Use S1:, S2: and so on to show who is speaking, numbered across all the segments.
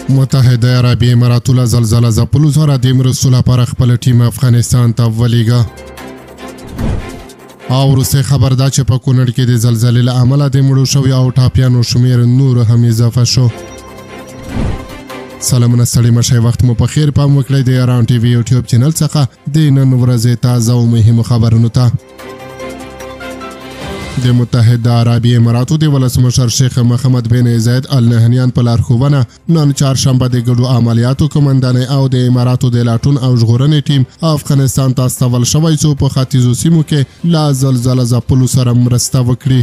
S1: متحده عربي اماراتو له زلزله ځپلو سره د مرستو لپاره خپل ټیم افغانستان ته ولېږه. او وروستی خبر دا چې په کونړ کې د زلزلې له امله د مړو شویو او ټاپیانو شمېر نور هم اضافه شو. سلامونه ستړي مه شئ، وخت مو په خیر. پام وکړئ د ایران ټي وي یوټیوب چینل څخه د نن ورځې تازه او مهمو خبرونو ته. د متحده عربي اماراتو د ولسمشر شیخ محمد بن زاید ال نهیان په لارښوونه نن چهارشنبه د ګډو عملیاتو قومندانۍ او د اماراتو د لاټون او ژغورنې ټیم افغانستان ته استول شوی څو په ختیځو سیمو کې له زلزله ځپلو سره مرسته وکړي.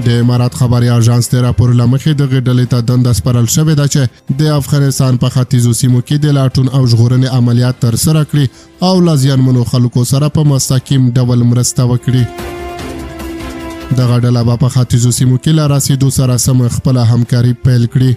S1: د امارات خبري اژانس د راپور له مخې دغې ډلې ته دنده سپارل شوې ده چې د افغانستان په ختیځو سیمو کې د لاټون او ژغورنې عملیات ترسره کړي او له زیانمنو خلکو سره په مستقیم ډول مرسته وکړي. دغه ډله به په ختیځو سیمو کې له رسېدو سره سم خپله همکاري پیل کړي.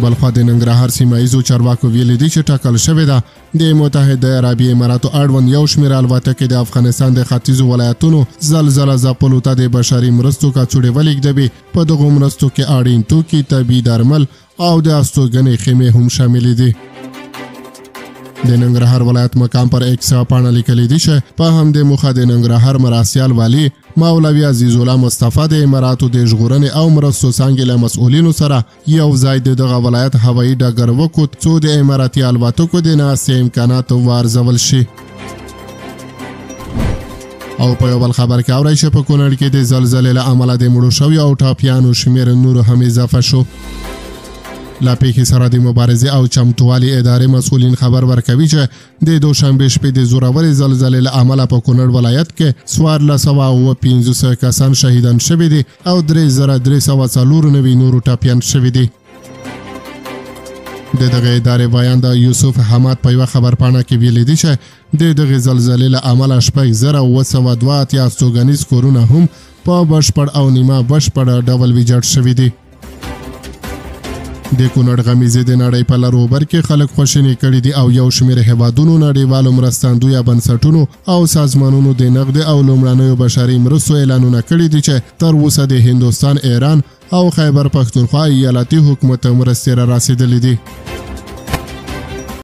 S1: بلخوا د ننګرهار سیمه ییزو چارواکو ویلي دي چې ټاکل شوې ده د متحده عربي اماراتو اړوند یو شمېر الوتکې د افغانستان د ختیځو ولایتونو زلزله ځپلو ته د بشري مرستو کڅوړې ولېږدوي. په دغو مرستو کې اړین توکي، طبي درمل او د استوګنې خیمې هم شاملې دي. د ننګرهار ولایت مقام پر ایکس پاڼه لیکلي دي چې په همدې موخه د ننګرهار مراسیال والی مولوي عزیز الله مصطفی د اماراتو د ژغورنې او مرستو څانګې له مسؤلینو سره یو ځای د دغه ولایت هوایي ډګر وکوت څو د اماراتي الوتکو د ناستې امکانات وارزول شي. او په یو بل خبر کې اورئ چې په کونړ کې د زلزلې له امله د مړو شویو او ټاپیانو شمېر نور هم اضافه شو. لا پیښې سره د مبارزې او چمتووالي ادارې مسؤلین خبر ورکوي چې د دوشنبې شپې د زورورې زلزلې له امله په کونړ ولایت کې 1450 کسان شهیدان شوي دي او 3394 نورو ټاپیان شوي دي. د دغه ادارې بیان د یوسف حماد په یوه خبرپاڼه کې ویلي دي چې د دغې زلزلې له امله 6702 استوګنیز کورونه هم په بشپړ او نیمه بشپړ ډول ویجاړ شوي دي. د کونړ غمیزې د نړۍ په لروبر کې خلک خوشینې کړي دي او یو شمېر هیوادونو، نړیوالو مرستندویه بنسټونو او سازمانونو د نقد او لومړنیو بشري مرستو اعلانونه کړي دي چې تر اوسه د هندوستان، ایران او خیبر پښتونخوا ایالتي حکومت مرستې را رسېدلې دي.